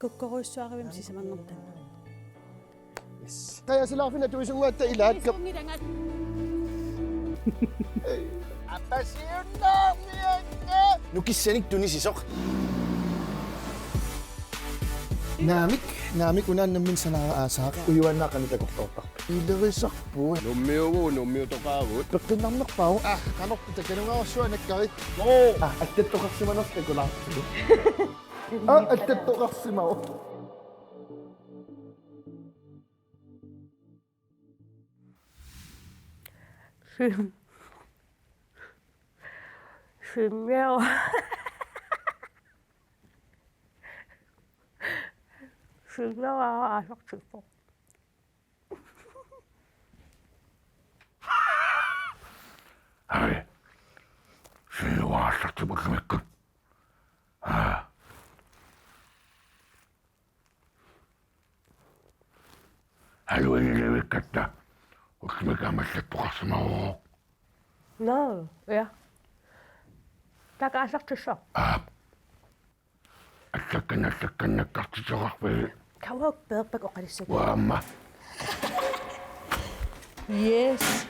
Kukkoruissuaravim sisamangortana. Yes. Kaya sila finatuisungat ta ilahat ka. Nukissenik tunisisoq. Naamik unan namin sa nakaasak. Uyuan na kanita koktotak. Ilarisak po. Nummiu tokagut. Pagkinamak pa. Kanok kita kanunga oswa nakkarit. No! Attetto kasi manos te kula. Attetto kasi mao. Simmewa. Simmewa asaktipo. Ai. Sinua sakti bakmekku. Haluan levikkatta. Ukmeka massettu kasmao. No, ja. Taka asaktisho. Sakkanna kartisoqarpil. Kawak berpak oqalissag. Waamma. Yes.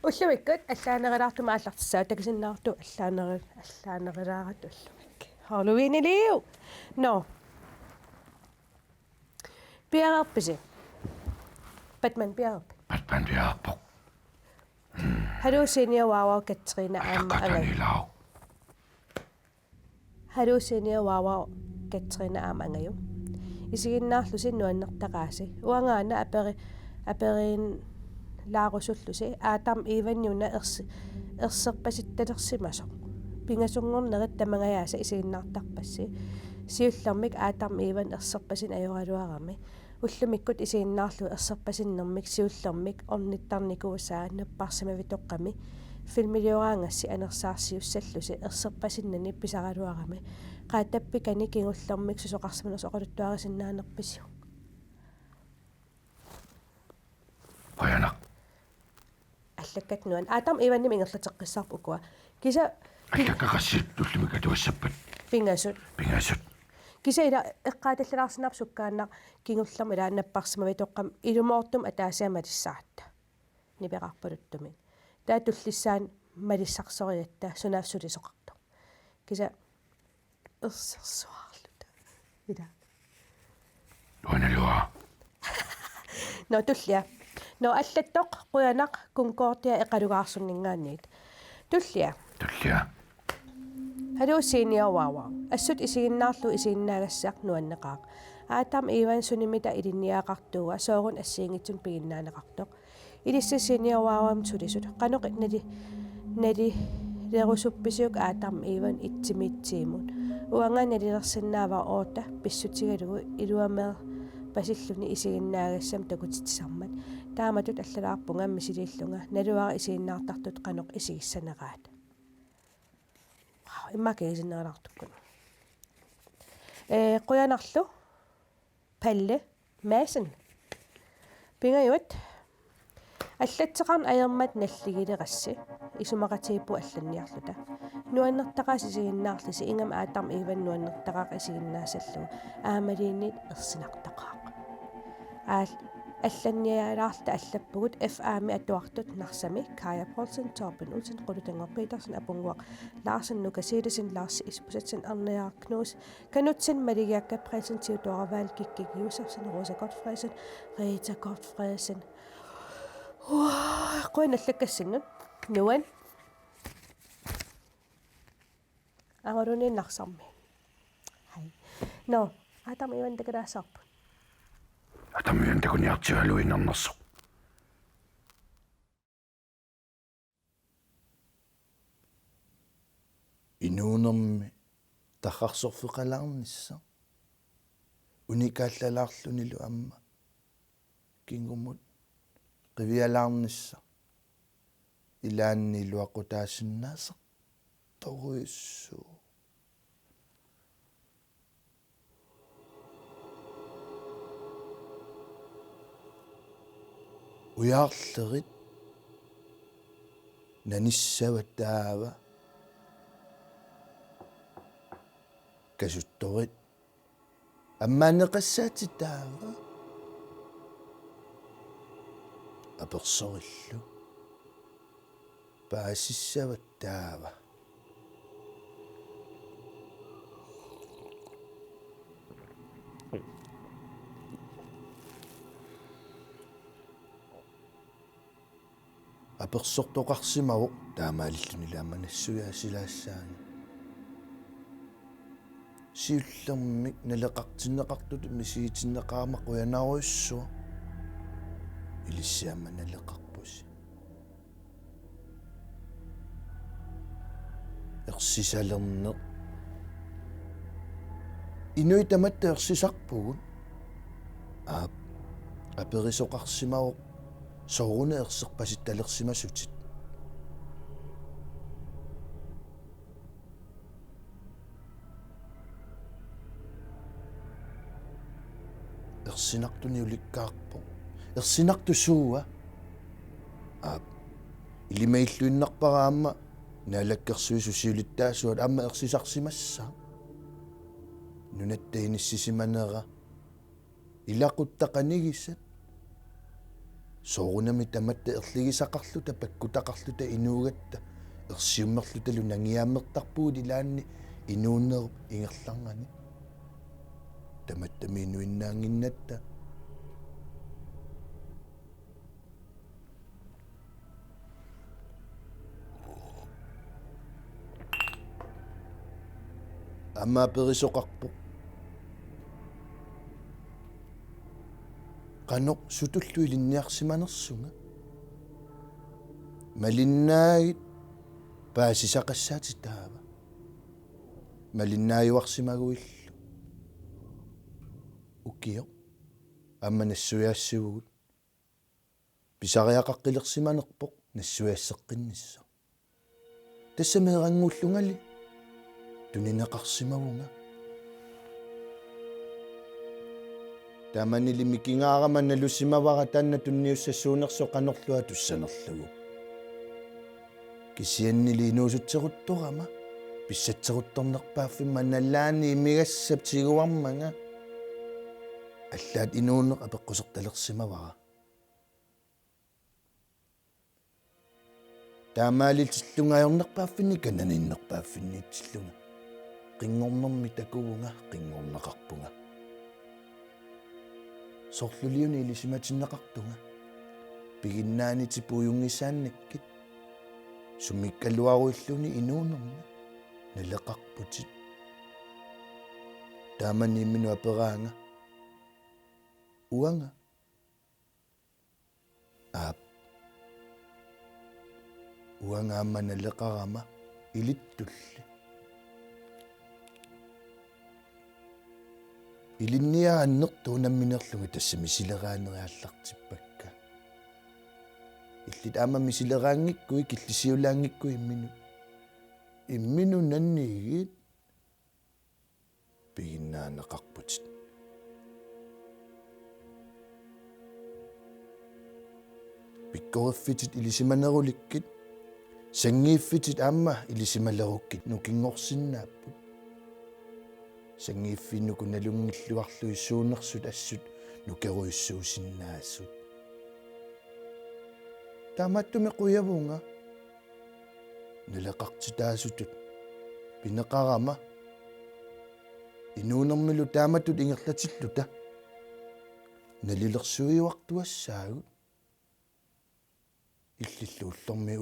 Ullumikkat allaanerilаарtuma аллартсаа такисиннаарту аллааnerilaarattu уллумик. Halloween liu. No. Piarpisi. Batman piarp. Batman diarpo. Halusinia wawa Katrina amma Katanilau. Halusinia wawa Katrina amma ngayo. Isiginnaarlu sinnuannertaqaasi. Uangaana aperin laarusullusi aatam iivannuna erserpasittalersimaso. Pingasungornerit tamangayaasa isiginnaartarpassi. Siullermik aatam iivan erserpasin ajoraluarami. Ullumikkut isiginnaarlu erserpasinnermik siullermik ornittarnikuusaa napparsimavitoqqami. Filmilioraangassi anersaarsiussallusi erserpasinnani pisaraluarami. Qaatappikani kingullermik susoqarsimanerso oqaluttuarisinnaanерписиу. Payanak. Allakkat nuan aatam iivanni mingerlateqqissarpukua. Kisa Allakkaqqassit ullimika tuassappat. pingasut. Pingasut. Kisa ila eqqaatallaraarsinarpsukkaanna kingullerma ila napparsimavitoqqam ilumoortum ataasiamalissaatta. Nipeqarpaluttumin. Taa tullissaan malissarsoриатта sunaafsulisoqartu. Kisa ersersuarluta. Ila. Luanalua. No tullia. No allattoq quyanaq kunkoortia eqalugaarsunningaanniit. Tullia. Tullia. Haluusiiniawawa. Assut isiginnaarlu isiginnaagassaq nuanneqaaq. Aatam iivan sunimita ilinniaqartuuga soorun assiingitsun piginnaaneqartoq. Ilissisiiniawawam sulisut. Qanoq nali lerusuppisiuk aatam iivan itsimiitsiimun. Uanga nalilersinnaava oota pissutigalugu iluamer pasilluni isiginnaagassam takutitsarmat. Taamatut allalaarpunga misiliillunga naluara isiginnaartartut qanoq isigissaneraat. Imma keisinneraartukkun. Quyanarlu palle maasen. Pingajuat аллатсеқарн аермат наллигилерасси исумақатииппу алланниарлута нуаннертақасисигиннаарлиси ингам аатарм иван нуаннертақақисигиннаасаллугу аамалиинниит ерсинартақаақ алланниалаарта аллаппугут аами атуартут нарсами Kaja Poulsen Torben Olsen Rudetengor Petersen Abungwaq Larsen Nukasilisin Lars Ispusatsen Arnear Knus Kanutsen Mariakka Presen Theodora Val Gikkik Josefsen Rosa Godfredsen Rita Godfredsen qoinallakkassinnut nuan angaruni narsarmi hai no atam iwan takaraasarpu Atamian takuniartigaluinnernerso. Inuunermi taqarsorfiqalaarnissa unikaallalаарlunilu amma kingumut qivialaarnissa ilaanni luaqutaasinnaasa toruissu uyaarlerit nanissavattaava kasuttorit аммаанеқассаатитаава аперсориллу паасиссаваттаава аперсортоқарсимавоқ таамаалиллуни лааманассуяасилаассаани сиуллэрмик налеқартиннеқартут мисиитиннеқаама қуянаруйссуа илиссаама налеқарпуси ерсисалерне инуи таматта ерсисарпугун аперисоқарсимавоқ сооруна ерсерпасит талерсимасутит ерсинартуни уликкаарпо ерсинарту сууа илимаиллуиннарпараама наалаккерсуису сиулиттаасуат аама ерсисарсимассаа нунаттаиниссисиманера илақуттақанигиссат соорунами таматта ерлигисақарлута паккутақарлута инуугатта ерсиуммерлуталу нангиааммертарпуут илаанни инууннеруп ингерларнани таматтами инуиннаангиннатта амма перисоқарпо qano sutullu ilinniarsimanersunga malinnaagit paasisaqassaatitaava malinnaayuarsimaguillu ukio amma nassuiaassivugut pisariaqaqqilersimanerpoq nassuiasseqqinissa tassameerangullugali tunineqarsimavunga таманили микингаарама налусимавара таанна тунниуссассуунерсо канерлуа туссанерлугу кисианнили инуусутсерутторама писсатсерутторнерпааффимма наллаани имигассап тигуармага аллаат инуунеқ апеққусерталерсимавара таамаалил тиллунгаajornerпааффини кананиннерпааффинниитсиллунга қингорнэрми такувунга қингорнеқарпунга сорлулиуни илисиматиннеқартунга пигиннаанити пуюнгисааннаккит сумиккалуаруиллуни инуунерна налеқарпутит тааманиммину апераанга уанга уанга амма налеқарама илиттулли илинниааннерту намминерлуги тассами силераанериаллартиппакка иллит аама мисилераангиккуи киллисиулаангиккуи иммину наннигит пигиннаанеқарпутит пиккориффитит илисиманеруликкит сангииффитит аама илисималеруккит нукингорсиннааппут сангииффиннуку налунгиллуарлуи суунерсут ассут нукеруиссуусиннаассут таамааттуми қуявунга налеқартитаасутут пинеқарама инуунермилу тааматтут ингерлатиллута налилерсуиуартуассаагут иллиллу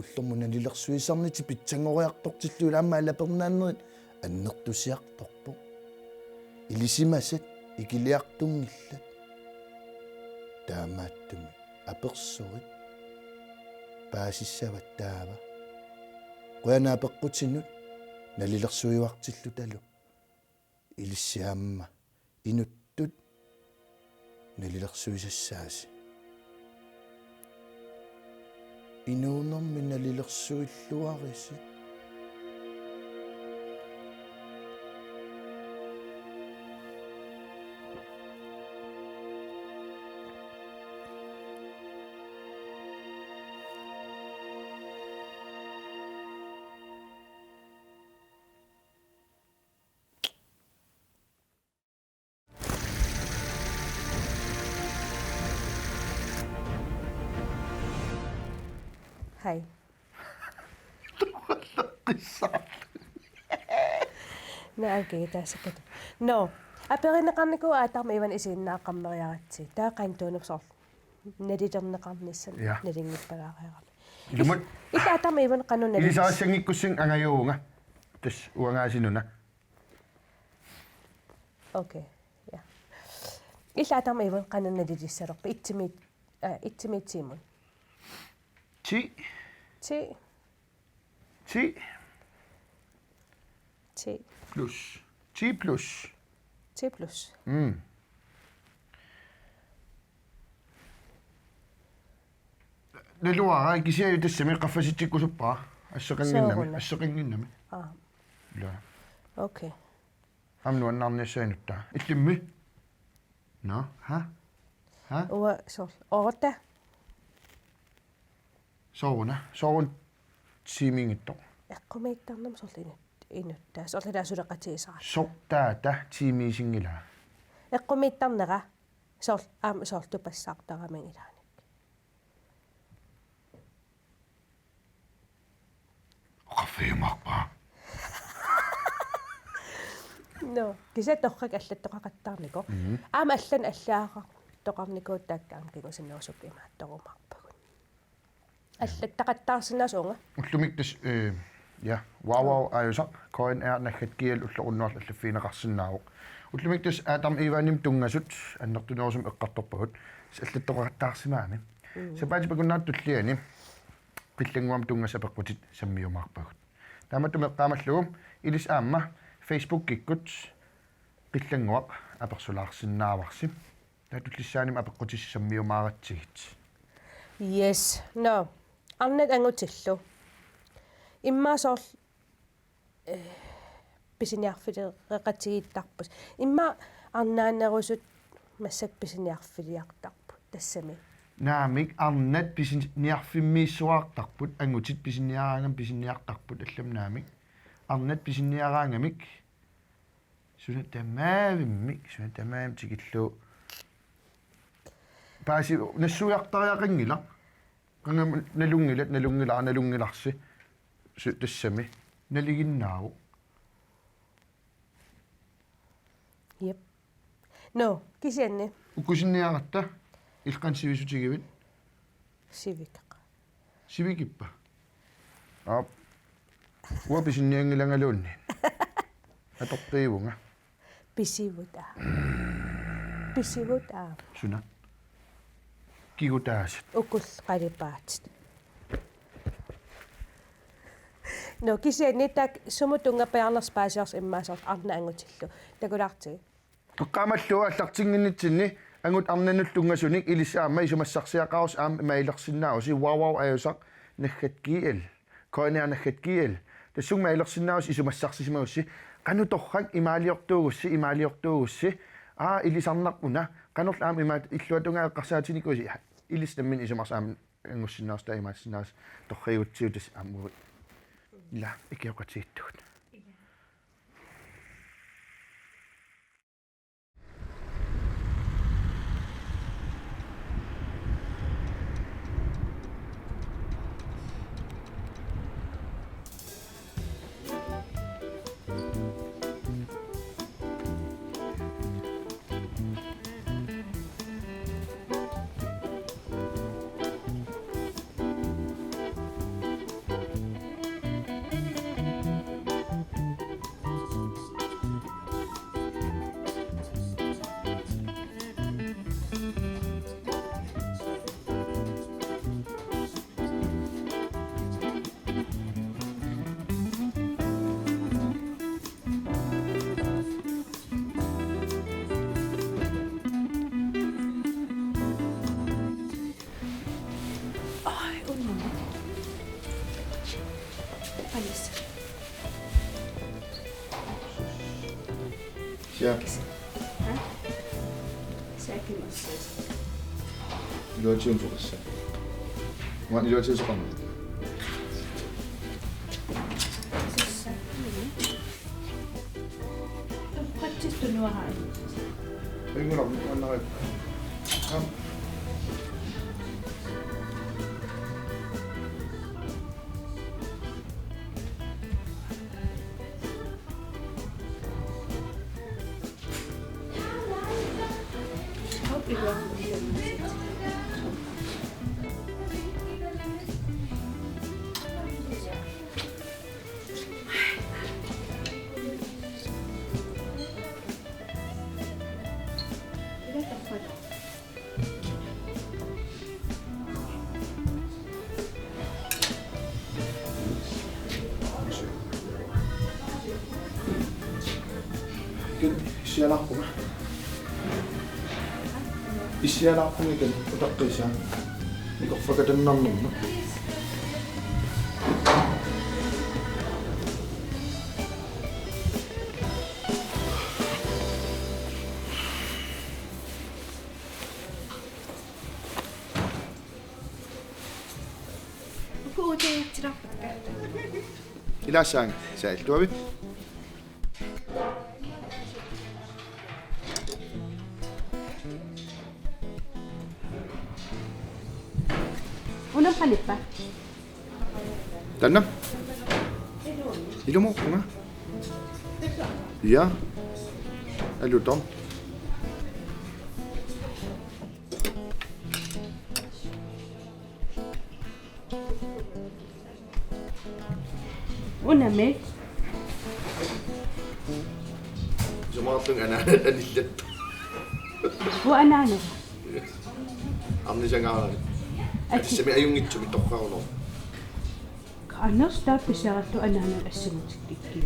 уллерму налилерсуисарнити питсангориартортиллула аама алапернааннерит аннертусиарторпо илисимасат икилиартунгиллат таамааттуми аперсорит паасиссаваттаава қуянаапеққутинут налилерсуиуартиллуталу илиссиаамма инуттут налилерсуисассааси инуунерми налилерсуиллуариси Hei. No, okay, tässä kato. No, aperinneqarniku aatарма иван исииннааққармериаратси. Таақаантуунерсор. Налитернеқарнissan Ja. налингиппалаариарами. Ilumut Итаатарма иван qanunali. ilisaassangikkussing angayuunga. Tas uangaasinuna. Okay. Ja. Итаатарма иван qanunalilissалерпа итсимиитсимун. Ti. Ti 10 plus. 10 plus. 10 plus. Naluara kisiayu tassami qaffasitsikkusuppaa. Asseqanginnami. Ah, La. okay. Amnuannarniassaanuttaa. Illimmi. No, ha? Uwa sol. Orta. Soorun tiimingitto. Eqqumiittarnam sorlinut inuttaa. Sorlida suleqatiisarat. Sortaata tiimiisingila. Eqqumiittarnera sol sortupassaartaramang ilaani. Qafiimarpaa. No, kisa torrak allattoqaqattaarniko. Aama allan allaaqa toqarnikuut taakkaam kigusinnersup imaattorumarpagun. Allattaqattaarsinasuunga. Ullumiktas ja, wow ajusa koin naggatkial ulluqunnuarl allaffiineqarsinnaaruq. Ullumiktas aatam ivanim tungasut annertunersum eqqartorpagut allattoqaqattaarsimaami. Sapaati pakunnaartulliani qillanguam tungasapeqqutit sammiumaarpagut. Taamatu meqqaamallugu ilis aamma Facebook kikkut qillanguaq apersulaarsinnaavarsi. Taatullisaanim apeqqutis sammiumaaratsigit. Yes. No. Annet angutillu. Imma pisiniarfiliqatigiittarpus. Imma arnaannerusut massak pisiniarfiliartarput tassami. Naamik arnat pisiniarfimmiissuartarput angutit pisiniaraangam pisiniartarput allam naamik. Arnat pisiniaraangamik suna tamaavim tikillu paasi nassuiartariaqangila qangam nalungilarsi tassami naliginnaaru. Yep. No, kisianni Ukusinniaratta ilqan sivisutigivit sivikaq. sivikippa. Ua pisinniangilangaluunni. Atortiivunga. Pisivuta. Suna. Kigutaasit. Ukul qalipaatit. No, kisianni tak sumutunga pearnerspaasiars immaasort arna angutillu. Takulaartigi. Qaamallua allartinginnitsinni angut arnanullungasunik ilisaama isumassarsiaqarus aam mailersinnaarusi wow ajusaq naggatkiil. Koinearnaggatkiil. Tassung mailersinnaarus isumassarsisimagussi qanutorrak imaaliortuugussi ilisarnarpuna qanorla aam imaat illuatunga eqqarsaatinikkusi ilistammin isumarsaam angussinnaarus taimaassinaarus torrigutsiutas aamu la ikioqatiittugut. Ja. 이러지면 좋겠어. 이러지면 잠깐만. 이거랑 안 나갈 거야. Isialaqpuma. Isialaqpumikan utaqqisa. Iqorfakatannarnumma. Ilasaang saaltuavit. Unang palit pa? Tannam. Ilumoqpunga. Ja. Alutom. Uname? Sumaatong anillat. Anano? Amni sangaarani. Sami ayungitsumi torqarulo. Annos taappisaarattu anano assamutikki.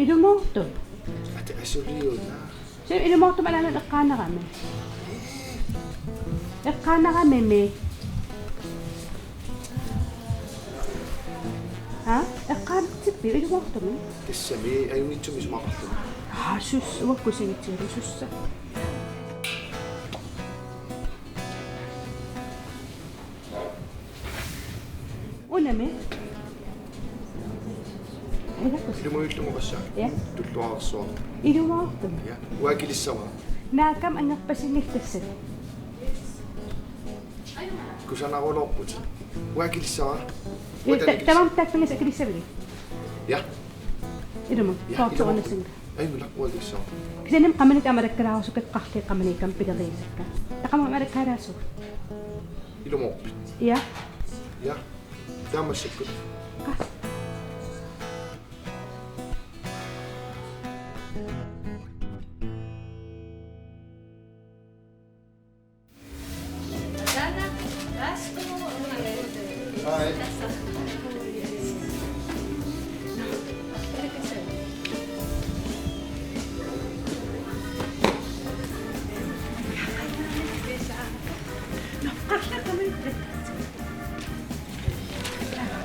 Ilumortu. Ate asuriuna. Se ilumortu anano eqqaanarame. Eqqaanarame me. Ha? Eqqaanartikki ilumortu me. Sami ayungitsumi sumaqarlu. Sus, wakkusingittiru sussa. Uname? Ilumuillumoqassa. Ja. Tulluarsuar. Ilumortu. Ja. Uakilissama. Naakam angerpasinnittassat. Kusanarulorput. Uakilissama. Tamam taakpangas akilisavili. Ja. Ilumut. Tortuqanasinga. Aymulla uakilissama. Kisanim qamanik amarakkaraarusukat qarli qamanikam pileriisakka. Taqama amarakkaaraasu. Ilumorpit. Ja. Ja. Taamassikkut. Qas. Hai.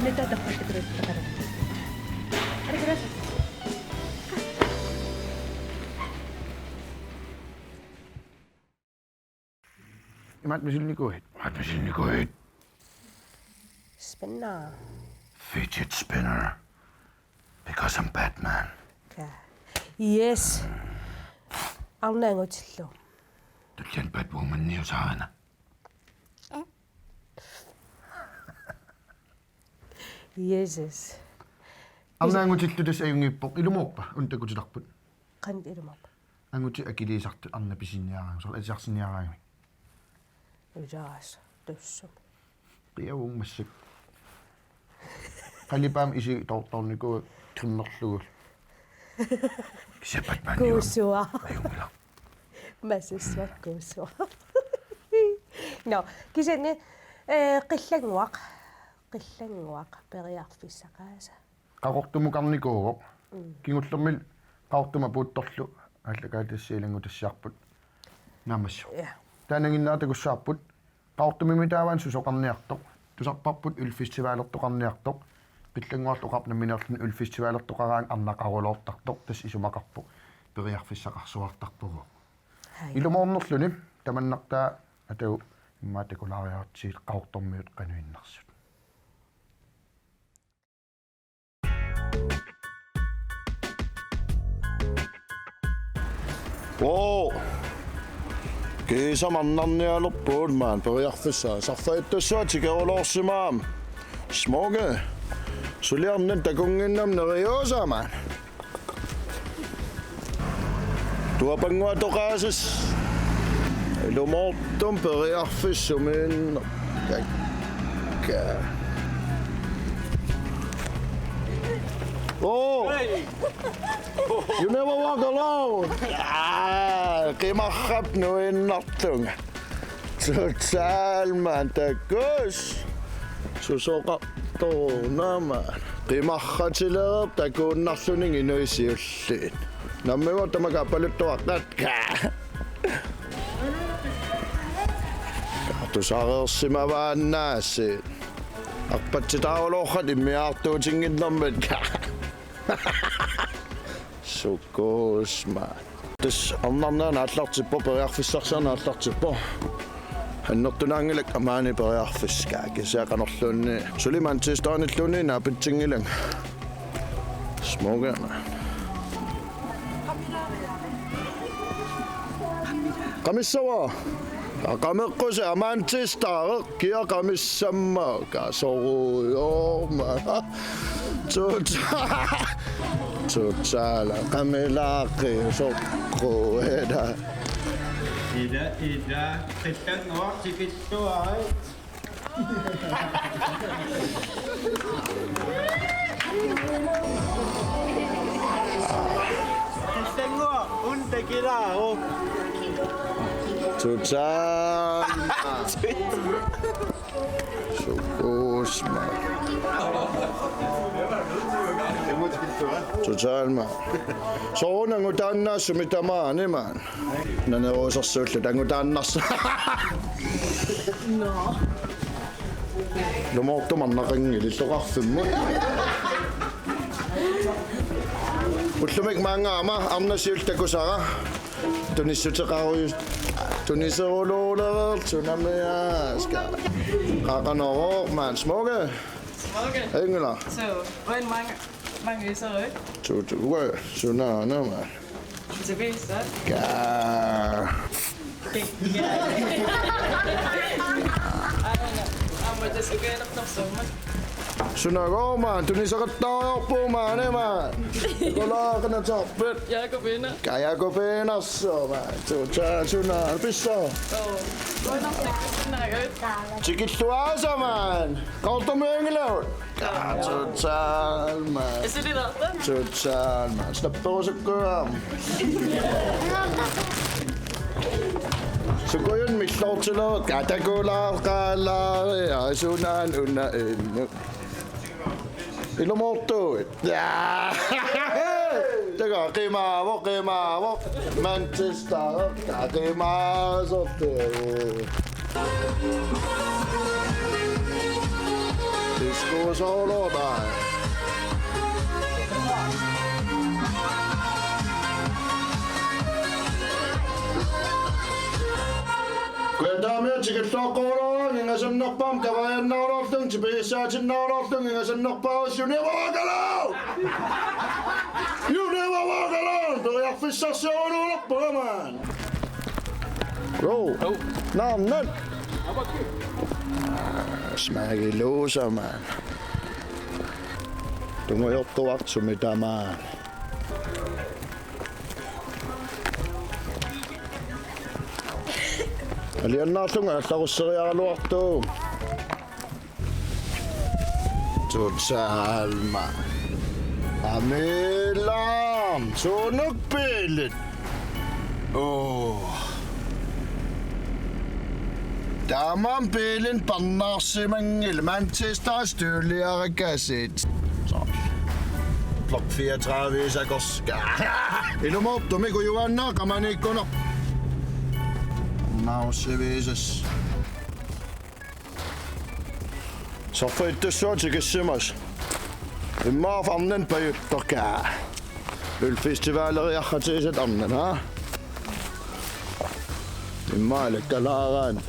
Neta dapat terus sekarang. Ada keras. Imat misilnikuit. Imat misilnikuit. Spinner. Fidget spinner. Because I'm Batman. Yes. Arnaangutillu. Tullian Batwoman niusaana. Jesus. Arnaangutillutas ayungippoq ilumuorpa untakutilarput. Qanit ilumap. Anguti akiliisartu arna pisinniaraanga sol asiarsinniaraanga. Ujaas. Tussum. Qiavung massik. Qallipaam isi tortorniku trimmerlugul. Kisa Batman. Kuusua. Ayungila. Massissuat kuusua. No, kisani qillanguaq. Qillanguaq periarfissaqaasa. Qaqortumukarnikuugoq. Kingullermil qaqortuma puuttorlu allakaatassiilangu tassiarput. Naamassu. Ja. Taananginnaatakussaarput qaqortumimi taavaan susoqarniartoq. Tusarparput ulfestivaalertoqarniartoq. Qillanguarluqarnaminerlun ulfestivaalertoqaraang arnaqaruloortartoq tas isumaqarpu periarfissaqarsuartarpugu. Ilumornerluni tamannartaa atau immaatakulariartiil qaqortormiut qanuinnarsut. Wow. Kiisa mannarnialorpuut maan periarfissaa sarfaittassuat sikerulorsimaam. Smoge. Suliarnen takunginnam neriosaamaan. Tuapanguatoqaasas Ilumortum periarfissumin kakka. Oh! You never walk alone! Qimarrap nuinnartunga. Totalman takus. Susoqartornaama. Qimarratilerp takuunnarluning inuisiulliin. Nammiwa tamakapaluttuaqqatka. Tusaareersimavaannaassi. Arpatsitaulorrat immiaartuutingillermatka. Sukusma. Tis annarnaana allartippo periarfissarsaana allartippo. Hannertunaangilak amaani periarfiskaa kisaaqanorluunni sulimantistaanilluunni naapitsingilang. Smogana. Qamissawa. Qameqquse amaantistaare kia qamissammaa kasoruyorma. Totala qamilaaqi soqqoeda. Ida, qittan nuartikittuarit. Qittanngua untakilaaru. Total. Sukusma. Total man. Så nangutanna sumitamaani man. Nanerosarsuullu tangutannas. No. Lumortumarnaqangililluqarfimmu. Ullumik maangaama arnasiultakusara. Tunissuteqaruyus Tuniserololer tunamiaska. Qaaqanoroq man smoke. Engela. Så, hvor mange er så ikke? Tutuga sunana man. Tilbage så. Ga. Men det skal gøre nok sommer. Sunago man, tuniseqattaariorpu man man. Qolaaqana tarpit. Jakob vinder. Kayako penasso man. Tuta suna pissa. Hvor er nok det snakker ikke? Tikittuasa man. Qaltumengelaut. Total man. Er det det der? Total man. Snapperusekkuam. Sukuyon mitlortilo katakularqaalaria sunan unna innu. Ilumortuit. Ja. Tega qimaavo Manchester qimaasortero. Disco solo bye. Kuandamia tikittoqoro ngingasannerpam kavayannaulorlung tipiissaatinnaulorlung ngingasannerpaus you never walk alone. You never walk alone. Periarfissarsuunuulerpuga man. Go. Namnat. Smagiluusa man. Tungujortuartsumitamaan. Aliannaarlunga allarusseriaraluartuu. Totalma. Amilam. Suunukpiilit. Daman piilin pannarsimangil Manchester støvliarakassit. Så. Blok 34 sakoska. Ilumortumi kujuanna kamanikkuna. Nausiviisas. Sarfittussua tikissimmas. Immaaf annen pajuttorkaa. Ylfestivaaleriarratiiset annen, ha? Immaalekkalaaran.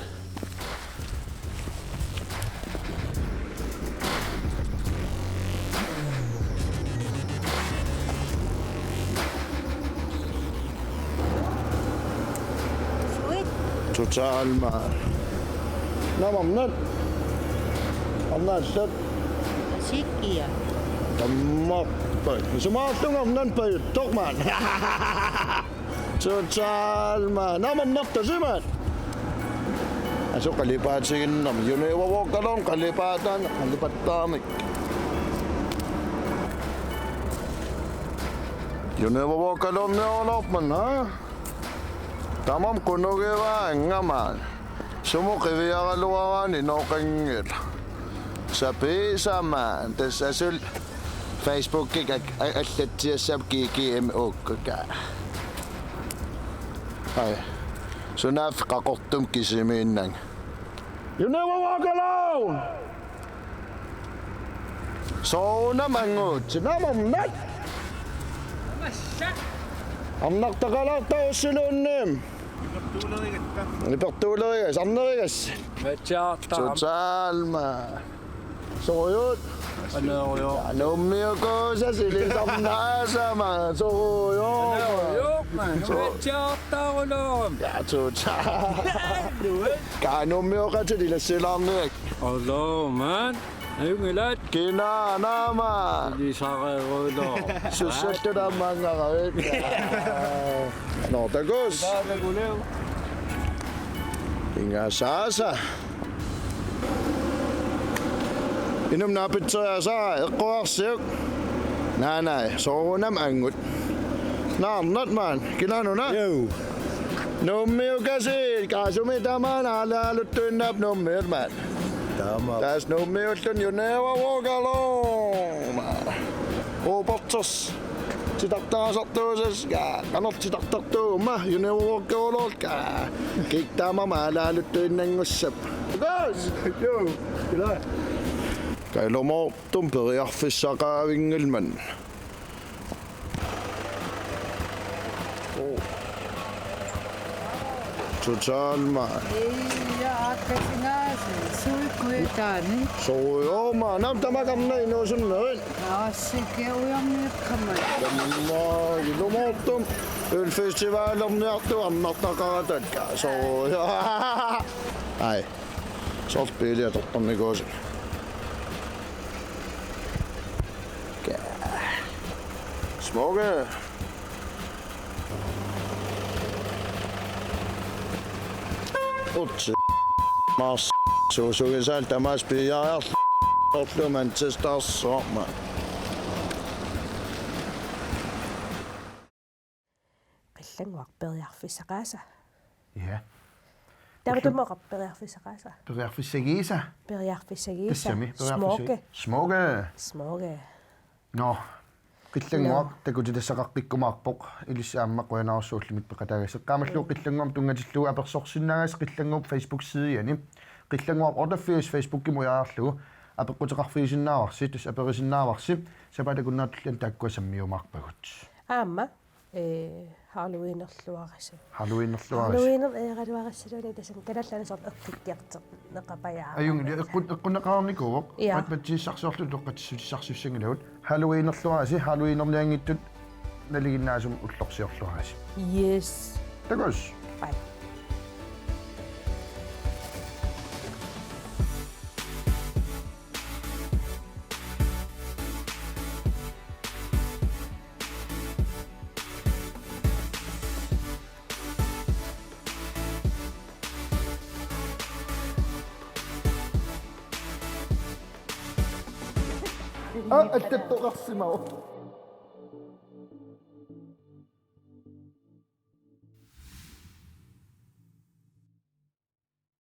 Total man. Namamnat. Amnat. Sikia. Tamappa. Sumaartung amnan pajuttok man. Total man. Namamnat tasiman. Aso kalipaatsiginnam yunewawokalon kalipaataan kalipattaamik. Yunewawokalon neolopman ha. Tamam kunugeva ngaman. Sumukiviagaluarani noqangil. Sapi sama tasasul Facebook kik allatsiassap KKMOkka. Ai. Sunaf qaqortum kisiminnang. Yunewawokalon. So namangut sinamamnat. Annak takalata usulunnim. Ipertuulerigas arnerigas. Totalma. Soyut. Nummiukosa silisamnaasama. Soyut. Ja, total. Kanummiuka tililasilarniak. Hello, man. Ayungilat. Kinanama. Di sakay Susette na mga kawit. Ano, tagos? Ingasasa. Inom na pizza sa ikuarsik. Nanay, so nam angut. Not man, kinano na? Yo. Nummiyo kasi, kasumita man, halalutun na nummiyo man. Tama. Tas nummiyo tun yun newawokalong. Opotsos. Sitaktasaktusas ka. Kanot sitaktakto ma. Yun newawokalong ka. Kiktama mahalalutun ng usap. Gas! Yo! Kila. Kailo mo tumperiarfis sa kawingilman. Total man. Ja, akkasingaasi. Suikuitaani. So yo man, namtamakam na inusunod. Sige, uyammiakkaman. Gamma, ilumottum. Ylfestivalam niattu annattakaatat. So ai. Sot piliä tottammi kosin. Smoke. Utsi. Mas. Suusukin sältä mas pijaa. Otlumentsesta taas man. qillanguarperiarfissaqaasa Ja. tarutumaqarperiarfissaqaasa Periarfissagiisa. periarfissagiisa Tassami. smoke Smoke. No. Qillanguaq takutitassaqaqqikkumaarpoq ilissaammaq uyanarussuullimit peqatagasseqqaamallu qillanguam tungatillugu apersorsinnagas qillanguup Facebook sidiani qillanguaq ortaffiis Facebookki muyaarlugu apeqqutеқарфигисиннааварси тус аперисиннааварси сапатакуннаатуллан тааккуасаммиумаарпагут аама Halloween-erluarissa Halloween-erluarissa Halloween eeraluarissalooni tasan kalallanasort eqqittiarteq neqapayaa ajung eqqunneqaarnikuuq pattiissarsorlu toqqatissutissarsussangilawut Halloween-erluarisi Halloween-erniangittut naliginnaasum ullorsiorluarisi yes takos bye Ah, at ito kasi mo.